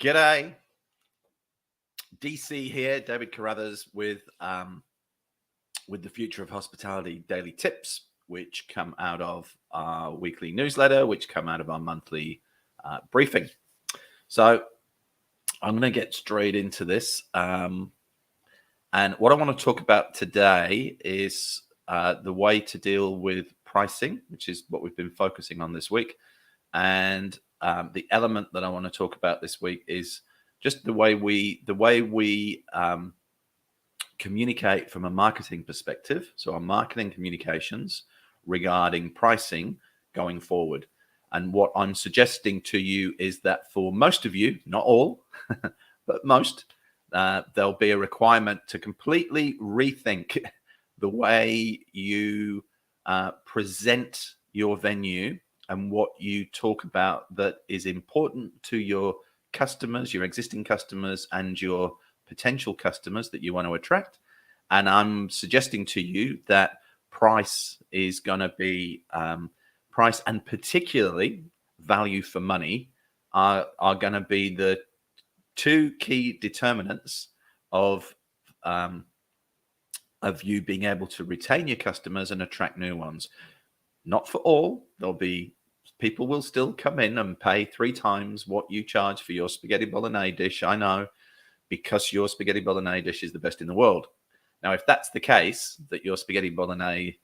G'day, DC here, David Carruthers with the Future of Hospitality Daily Tips, which come out of our weekly newsletter, which come out of our monthly briefing. So I'm going to get straight into this. And what I want to talk about today is the way to deal with pricing, which is what we've been focusing on this week. And the element that I want to talk about this week is just the way we communicate from a marketing perspective. So our marketing communications regarding pricing going forward. And what I'm suggesting to you is that for most of you, not all, but most, there'll be a requirement to completely rethink the way you present your venue and what you talk about that is important to your customers, your existing customers, and your potential customers that you want to attract. And I'm suggesting to you that price is going to be price, and particularly value for money are going to be the two key determinants of you being able to retain your customers and attract new ones. Not for all. There'll be people will still come in and pay 3 times what you charge for your spaghetti bolognese dish. I know, because your spaghetti bolognese dish is the best in the world. Now, if that's the case, that your spaghetti bolognese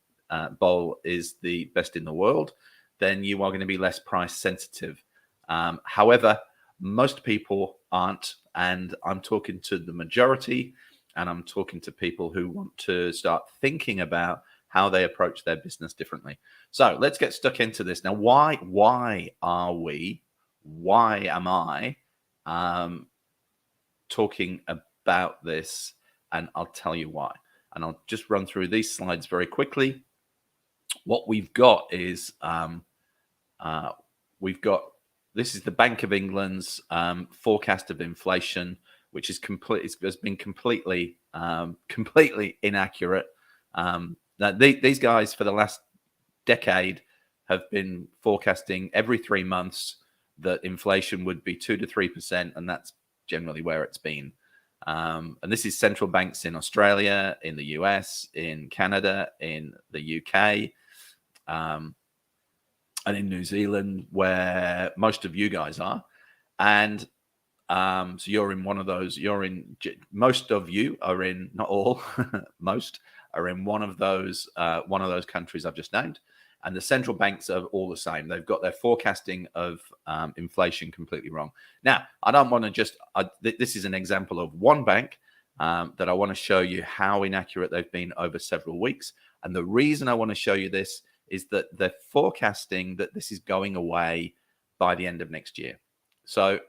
bowl is the best in the world, then you are going to be less price sensitive. However, most people aren't, and I'm talking to the majority, and I'm talking to people who want to start thinking about how they approach their business differently. So let's get stuck into this. Now, why am I talking about this? And I'll tell you why. And I'll just run through these slides very quickly. What we've got is this is the Bank of England's forecast of inflation, which is has been completely inaccurate. Now, these guys for the last decade have been forecasting every 3 months that inflation would be 2 to 3%, and that's generally where it's been. And this is central banks in Australia, in the US, in Canada, in the UK, and in New Zealand, where most of you guys are. And so you're in one of those. Most of you are in, not all, most are in one of those countries I've just named. And the central banks are all the same. They've got their forecasting of inflation completely wrong. Now, I don't want to just, this is an example of one bank that I want to show you how inaccurate they've been over several weeks. And the reason I want to show you this is that they're forecasting that this is going away by the end of next year. So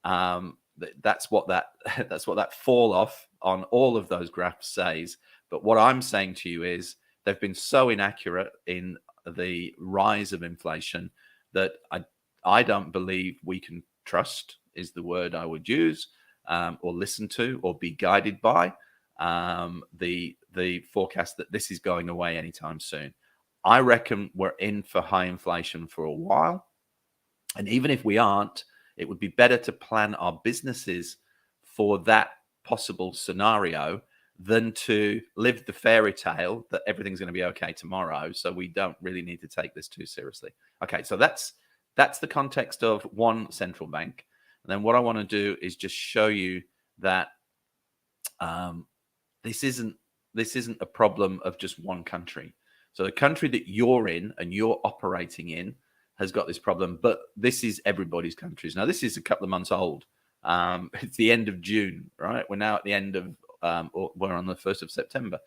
that's what that fall off on all of those graphs says. But what I'm saying to you is they've been so inaccurate in the rise of inflation that I don't believe we can trust, is the word I would use, or listen to, or be guided by the forecast that this is going away anytime soon. I reckon we're in for high inflation for a while. And even if we aren't, it would be better to plan our businesses for that possible scenario than to live the fairy tale that everything's going to be okay tomorrow. So we don't really need to take this too seriously. Okay, so that's the context of one central bank. And then what I want to do is just show you that this isn't a problem of just one country. So the country that you're in and you're operating in has got this problem, but this is everybody's countries. Now, this is a couple of months old. It's the end of June, right? We're now at the end of, we're on the 1st of September.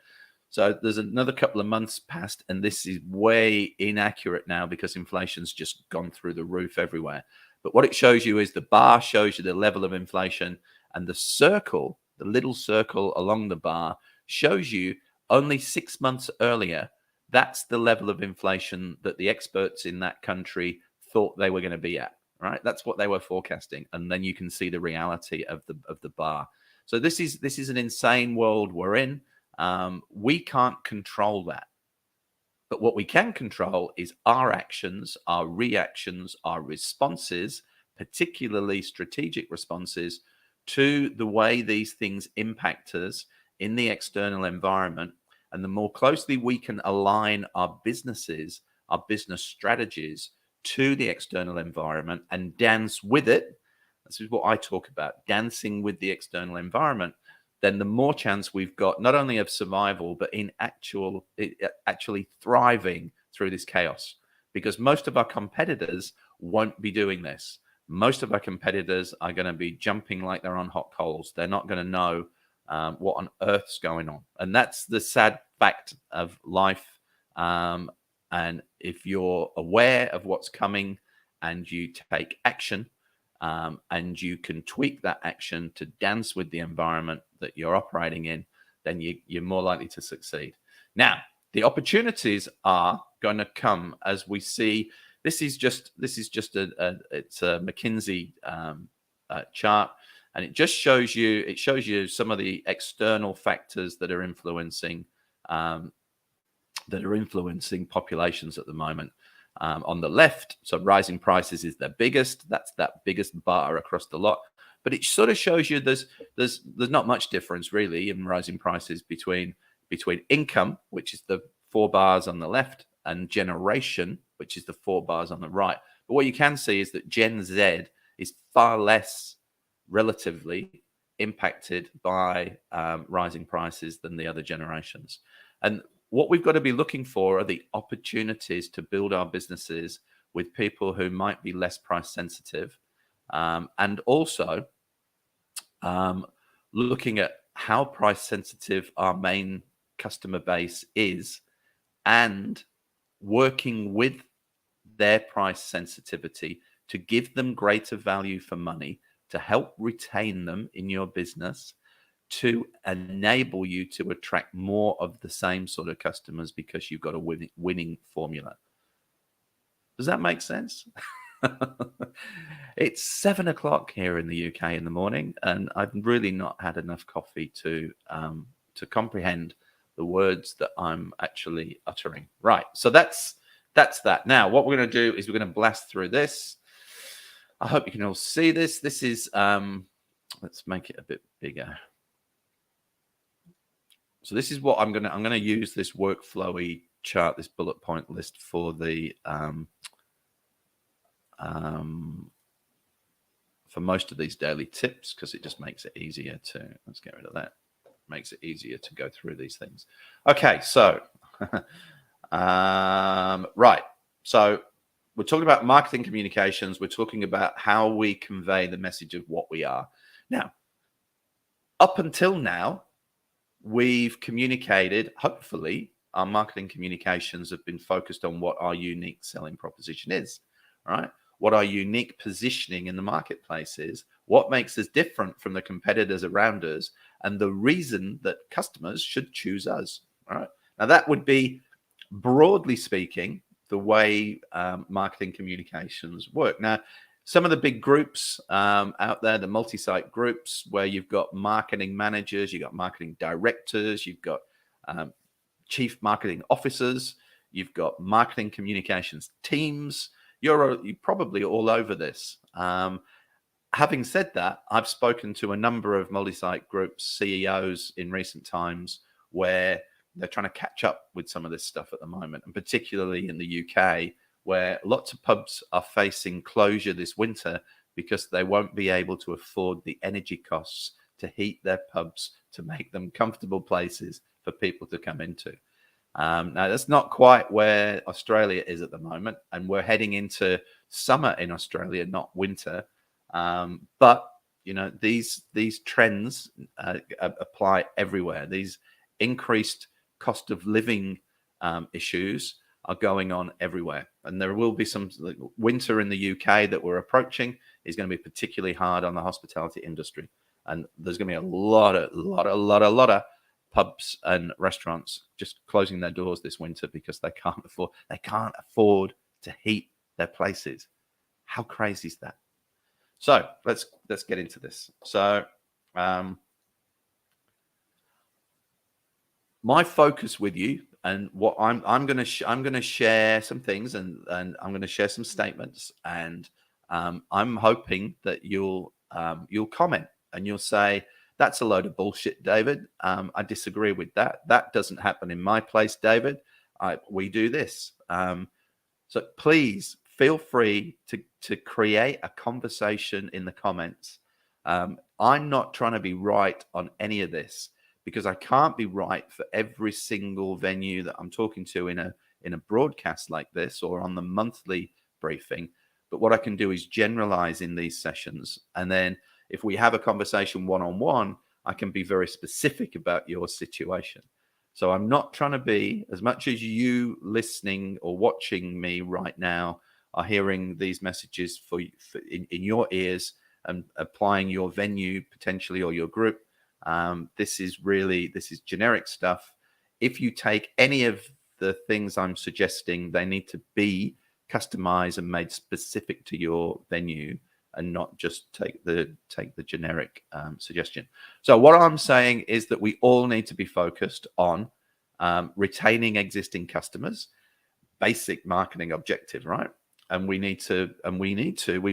So there's another couple of months past, and this is way inaccurate now because inflation's just gone through the roof everywhere. But what it shows you is the bar shows you the level of inflation, and the circle, the little circle along the bar, shows you only 6 months earlier. That's the level of inflation that the experts in that country thought they were going to be at, right? That's what they were forecasting. And then you can see the reality of the bar. So this is an insane world we're in. We can't control that. But what we can control is our actions, our reactions, our responses particularly strategic responses to the way these things impact us in the external environment. And the more closely we can align our businesses, our business strategies to the external environment and dance with it, this is what I talk about, dancing with the external environment, then the more chance we've got not only of survival, but in actually thriving through this chaos. Because most of our competitors won't be doing this. Most of our competitors are going to be jumping like they're on hot coals. They're not going to know what on earth's going on. And that's the sad fact of life. And if you're aware of what's coming and you take action, and you can tweak that action to dance with the environment that you're operating in, then you're more likely to succeed. Now, the opportunities are going to come as we see. This is just it's a McKinsey chart, and it just shows you some of the external factors that are influencing populations at the moment. On the left, so rising prices is the biggest. That's that biggest bar across the lot. But it sort of shows you there's not much difference really in rising prices between income, which is the 4 bars on the left, and generation, which is the 4 bars on the right. But what you can see is that Gen Z is far less relatively impacted by rising prices than the other generations. And what we've got to be looking for are the opportunities to build our businesses with people who might be less price sensitive, and also looking at how price sensitive our main customer base is and working with their price sensitivity to give them greater value for money, to help retain them in your business, to enable you to attract more of the same sort of customers because you've got a winning formula. Does that make sense? It's 7 o'clock here in the UK in the morning, and I've really not had enough coffee to comprehend the words that I'm actually uttering. Right, so that's that. Now, what we're going to do is we're going to blast through this. I hope you can all see this. This is let's make it a bit bigger. So this is what I'm gonna use this workflowy chart, this bullet point list for the for most of these daily tips, because it just makes it easier to, let's get rid of that. Makes it easier to go through these things. Okay, so right. So we're talking about marketing communications. We're talking about how we convey the message of what we are. Now, up until now, we've communicated, hopefully, our marketing communications have been focused on what our unique selling proposition is, right? What our unique positioning in the marketplace is, what makes us different from the competitors around us, and the reason that customers should choose us, right? Now, that would be, broadly speaking, the way marketing communications work. Now, some of the big groups out there, the multi-site groups, where you've got marketing managers, you've got marketing directors, you've got chief marketing officers, you've got marketing communications teams. You're probably all over this. Having said that, I've spoken to a number of multi-site groups, CEOs in recent times, where they're trying to catch up with some of this stuff at the moment, and particularly in the UK, where lots of pubs are facing closure this winter because they won't be able to afford the energy costs to heat their pubs to make them comfortable places for people to come into. Now, that's not quite where Australia is at the moment, and we're heading into summer in Australia, not winter. But, you know, these trends apply everywhere. These increased cost of living issues are going on everywhere. And there will be some winter in the UK that we're approaching is going to be particularly hard on the hospitality industry. And there's going to be a lot of pubs and restaurants just closing their doors this winter because they can't afford to heat their places. How crazy is that? So let's get into this. So my focus with you, and what I'm going to share some things, and I'm going to share some statements, and I'm hoping that you'll comment and you'll say, that's a load of bullshit, David. I disagree with that. That doesn't happen in my place, David. We do this. So please feel free to create a conversation in the comments. I'm not trying to be right on any of this because I can't be right for every single venue that I'm talking to in a broadcast like this or on the monthly briefing. But what I can do is generalize in these sessions. And then if we have a conversation one-on-one, I can be very specific about your situation. So I'm not trying to be, as much as you listening or watching me right now are hearing these messages in your ears and applying your venue potentially or your group. This is generic stuff. If you take any of the things I'm suggesting, they need to be customized and made specific to your venue and not just take the generic suggestion. So what I'm saying is that we all need to be focused on retaining existing customers, basic marketing objective, right? And we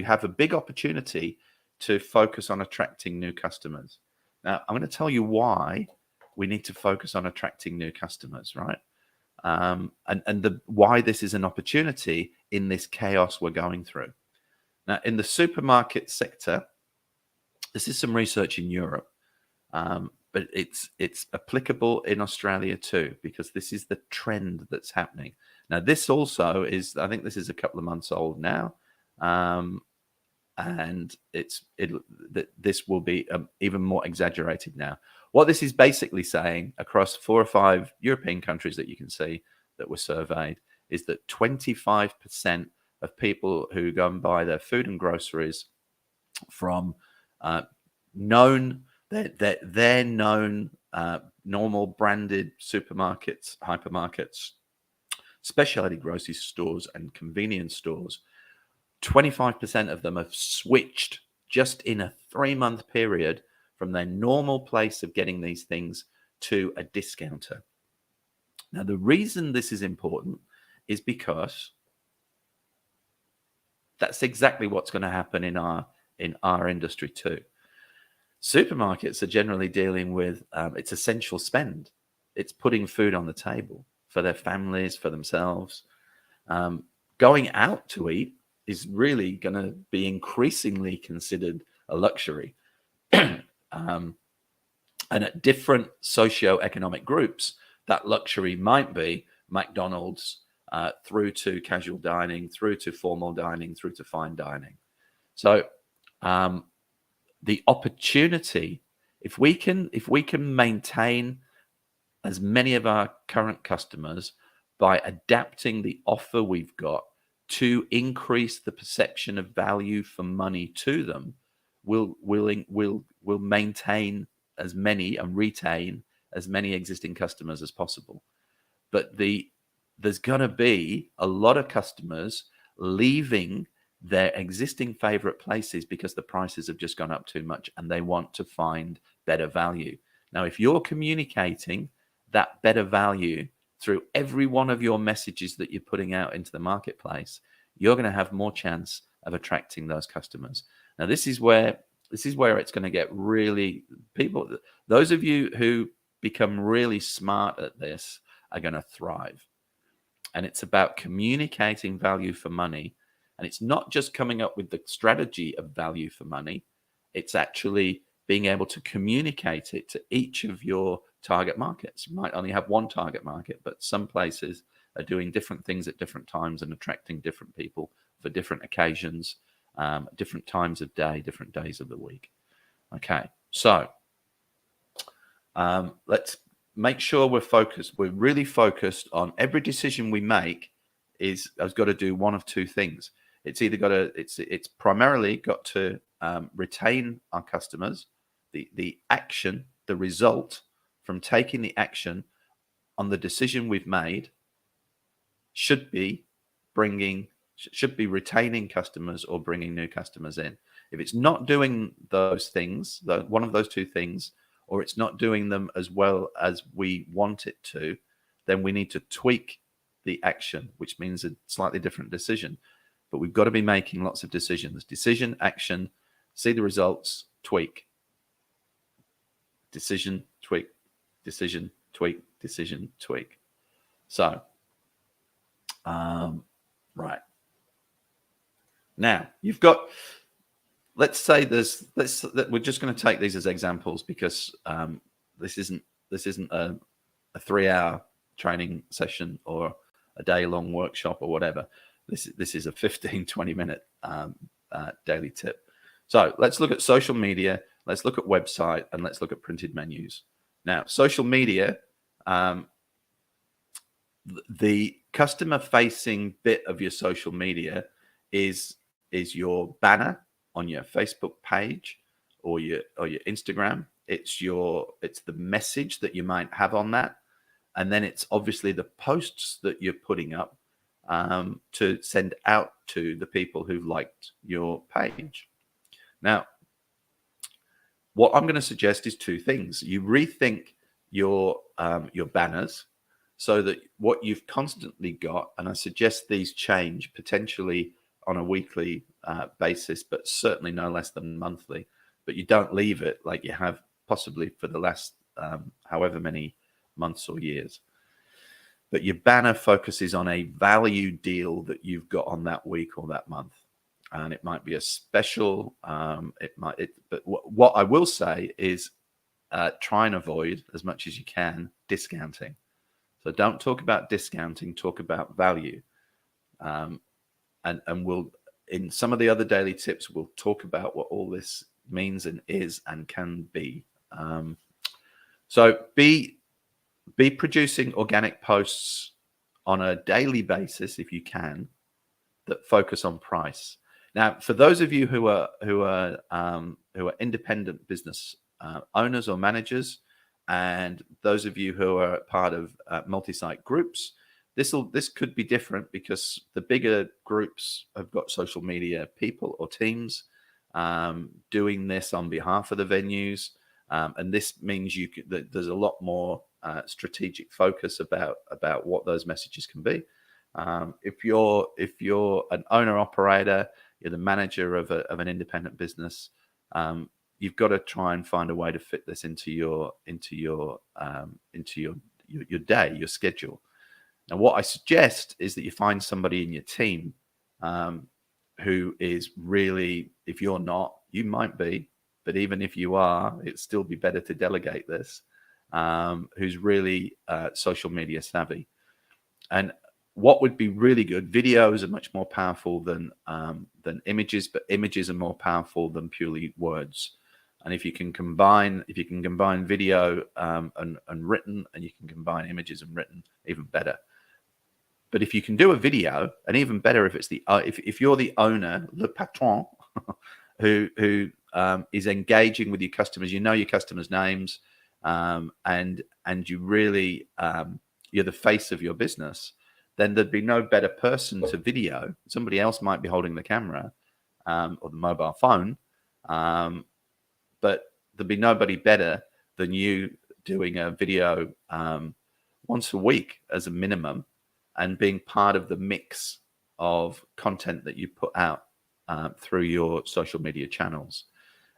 have a big opportunity to focus on attracting new customers. Now, I'm going to tell you why we need to focus on attracting new customers, right? And why this is an opportunity in this chaos we're going through. Now, in the supermarket sector, this is some research in Europe, but it's applicable in Australia too, because this is the trend that's happening. Now, this also is, I think this is a couple of months old now, and this will be even more exaggerated now. What this is basically saying across 4 or 5 European countries that you can see that were surveyed is that 25% of people who go and buy their food and groceries from known normal branded supermarkets, hypermarkets, specialty grocery stores, and convenience stores, 25% of them have switched just in a 3-month period from their normal place of getting these things to a discounter. Now, the reason this is important is because that's exactly what's going to happen in our industry too. Supermarkets are generally dealing with it's essential spend. It's putting food on the table for their families, for themselves. Going out to eat is really going to be increasingly considered a luxury. And at different socioeconomic groups, that luxury might be McDonald's, through to casual dining, through to formal dining, through to fine dining. So the opportunity, if we can maintain as many of our current customers by adapting the offer we've got to increase the perception of value for money to them, we'll maintain as many and retain as many existing customers as possible. But there's going to be a lot of customers leaving their existing favorite places because the prices have just gone up too much and they want to find better value. Now, if you're communicating that better value through every one of your messages that you're putting out into the marketplace, you're going to have more chance of attracting those customers. Now, this is where it's going to get really people. Those of you who become really smart at this are going to thrive. And it's about communicating value for money. And it's not just coming up with the strategy of value for money. It's actually being able to communicate it to each of your target markets. You might only have one target market, but some places are doing different things at different times and attracting different people for different occasions, different times of day, different days of the week. Okay, so let's make sure we're focused. We're really focused on every decision we make has got to do one of two things. It's either got to, it's primarily got to retain our customers. The action, the result from taking the action on the decision we've made should be retaining customers or bringing new customers in. If it's not doing those things, one of those two things, or it's not doing them as well as we want it to, then we need to tweak the action, which means a slightly different decision. but we've got to be making lots of decisions. Decision, action, see the results, tweak. Decision, tweak, decision, tweak, decision, tweak. So, right. Now, you've got, let's say we're just going to take these as examples because this isn't a 3-hour training session or a day-long workshop or whatever. This is a 15-20 minute daily tip. So let's look at social media, let's look at website, and let's look at printed menus. Now, social media, the customer-facing bit of your social media is your banner on your Facebook page or your Instagram. It's the message that you might have on that, and then it's obviously the posts that you're putting up to send out to the people who've liked your page. Now, what I'm going to suggest is 2 things. You rethink your banners so that what you've constantly got, and I suggest these change potentially on a weekly basis, but certainly no less than monthly, but you don't leave it like you have possibly for the last however many months or years. But your banner focuses on a value deal that you've got on that week or that month. And it might be a special, but what I will say is try and avoid as much as you can discounting. So don't talk about discounting, talk about value. And we'll, in some of the other daily tips, we'll talk about what all this means and is and can be. So be producing organic posts on a daily basis if you can that focus on price. Now, for those of you who are independent business owners or managers, and those of you who are part of multi-site groups, this could be different because the bigger groups have got social media people or teams doing this on behalf of the venues, and this means that there's a lot more strategic focus about what those messages can be. If you're an owner operator, you're the manager of an independent business, you've got to try and find a way to fit this into your day, your schedule. Now, what I suggest is that you find somebody in your team who is really, if you're not, you might be, but even if you are, it'd still be better to delegate this, who's really social media savvy. And what would be really good, videos are much more powerful than images, but images are more powerful than purely words. And if you can combine video and written, and you can combine images and written, even better. But if you can do a video, and even better if it's if you're the owner, le patron, who is engaging with your customers, you know your customers' names, and you really you're the face of your business, then there'd be no better person to video. Somebody else might be holding the camera or the mobile phone, but there'd be nobody better than you doing a video once a week as a minimum, and being part of the mix of content that you put out through your social media channels.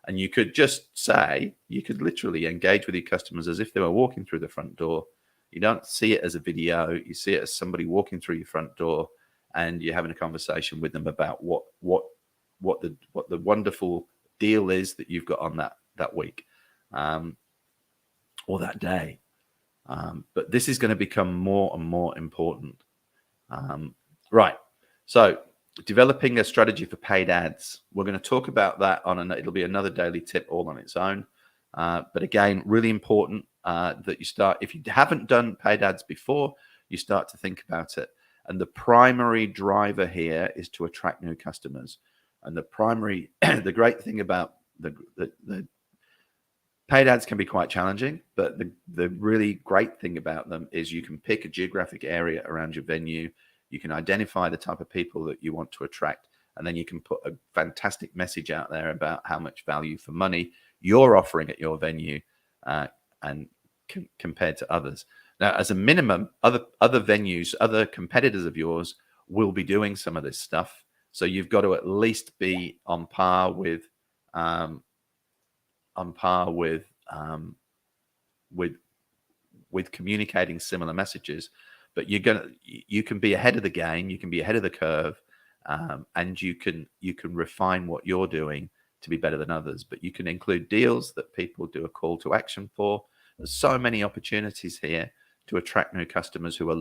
And you could just say, you could literally engage with your customers as if they were walking through the front door. You don't see it as a video, you see it as somebody walking through your front door, and you're having a conversation with them about what the wonderful deal is that you've got on that week or that day. But this is going to become more and more important. Right. So developing a strategy for paid ads. We're going to talk about that it'll be another daily tip all on its own. But again, really important that you start, if you haven't done paid ads before, you start to think about it. And the primary driver here is to attract new customers. And the great thing about the paid ads can be quite challenging, but the really great thing about them is you can pick a geographic area around your venue. You can identify the type of people that you want to attract, and then you can put a fantastic message out there about how much value for money you're offering at your venue and compared to others. Now, as a minimum, other venues, other competitors of yours will be doing some of this stuff. So you've got to at least be on par with with communicating similar messages. But you can be ahead of the game, you can be ahead of the curve, and you can refine what you're doing to be better than others. But you can include deals that people do a call to action for. There's so many opportunities here to attract new customers who are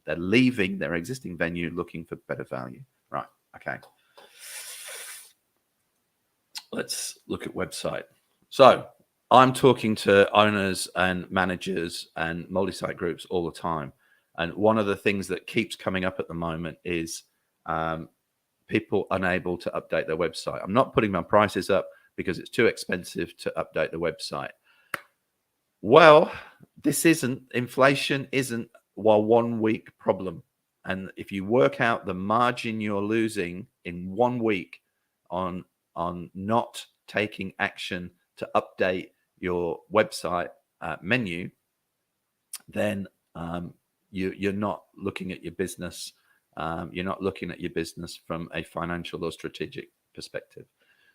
they're leaving their existing venue looking for better value. Right. Okay. Let's look at website. So I'm talking to owners and managers and multi-site groups all the time. And one of the things that keeps coming up at the moment is people unable to update their website. I'm not putting my prices up because it's too expensive to update the website. Well, inflation isn't a 1 week problem. And if you work out the margin you're losing in 1 week on not taking action to update your website menu, then you're not looking at your business. You're not looking at your business from a financial or strategic perspective.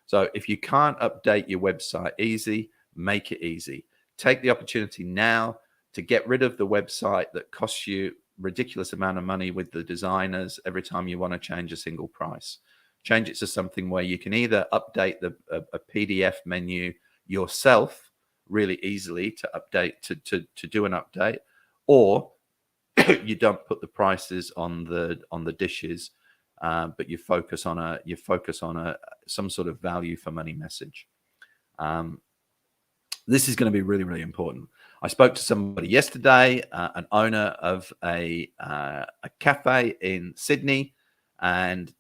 So if you can't update your website easy, make it easy. Take the opportunity now to get rid of the website that costs you ridiculous amount of money with the designers every time you want to change a single price. Change it to something where you can either update a PDF menu yourself really easily to update to do an update, or you don't put the prices on the dishes, but you focus on some sort of value for money message. This is going to be really, really important. I spoke to somebody yesterday, an owner of a cafe in Sydney, and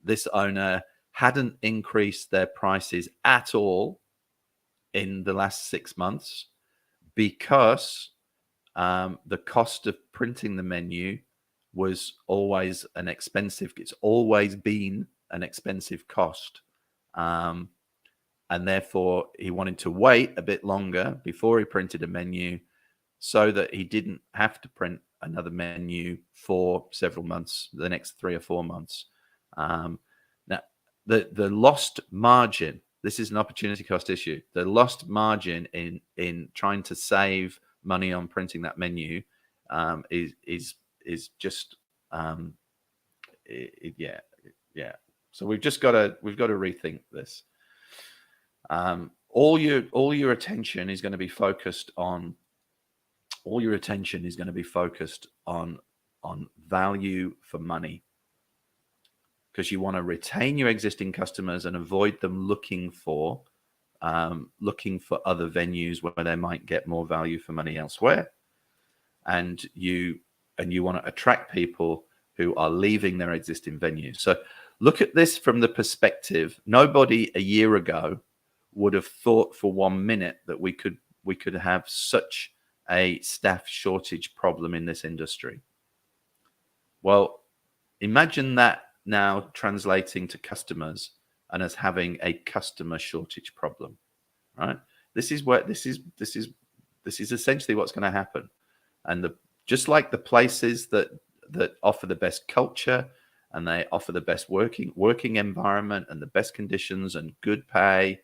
this owner hadn't increased their prices at all in the last 6 months because the cost of printing the menu was always it's always been an expensive cost. And therefore he wanted to wait a bit longer before he printed a menu so that he didn't have to print another menu for several months, the next 3 or 4 months. Now, the lost margin, this is an opportunity cost issue. The lost margin in trying to save money on printing that menu is just yeah. So we've got to rethink this. All your attention is going to be focused on value for money, because you want to retain your existing customers and avoid them looking for other venues where they might get more value for money elsewhere. And you want to attract people who are leaving their existing venues. So look at this from the perspective, nobody a year ago would have thought for 1 minute that we could have such a staff shortage problem in this industry. Well, imagine that now translating to customers and us having a customer shortage problem, right? This is essentially what's going to happen. And just like the places that offer the best culture and they offer the best working environment and the best conditions and good pay,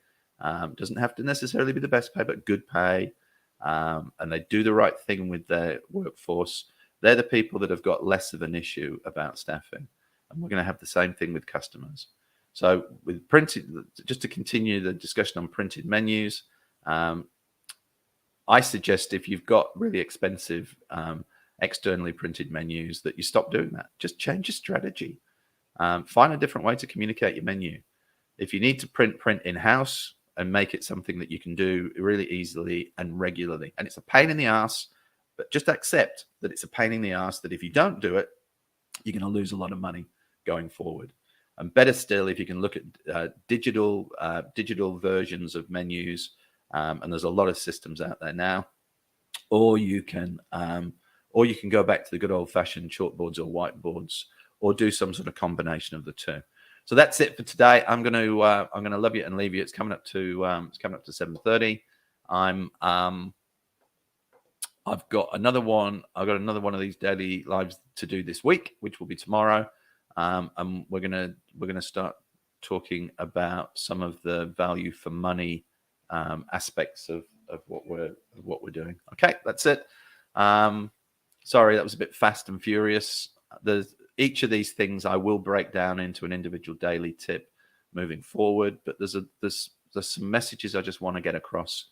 doesn't have to necessarily be the best pay, but good pay, and they do the right thing with their workforce. They're the people that have got less of an issue about staffing. And we're going to have the same thing with customers. So with printed, just to continue the discussion on printed menus, I suggest if you've got really expensive externally printed menus that you stop doing that. Just change your strategy. Find a different way to communicate your menu. If you need to print in-house and make it something that you can do really easily and regularly. And it's a pain in the ass, but just accept that it's a pain in the ass, that if you don't do it, you're going to lose a lot of money going forward. And better still, if you can look at digital versions of menus, and there's a lot of systems out there now, or you can go back to the good old-fashioned chalkboards or whiteboards, or do some sort of combination of the two. So that's it for today. I'm gonna love you and leave you. It's coming up to 7:30. I've got another one. I've got another one of these daily lives to do this week, which will be tomorrow. And we're gonna start talking about some of the value for money aspects of what we're doing. Okay, that's it. Sorry, that was a bit fast and furious. Each of these things I will break down into an individual daily tip moving forward, but there's some messages I just want to get across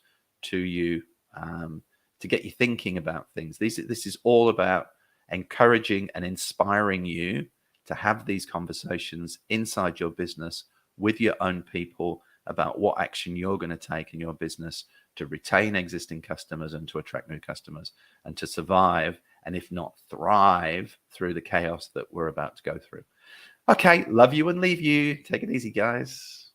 to you to get you thinking about things. This is all about encouraging and inspiring you to have these conversations inside your business with your own people about what action you're going to take in your business to retain existing customers and to attract new customers and to survive, and if not thrive, through the chaos that we're about to go through. Okay, love you and leave you. Take it easy, guys.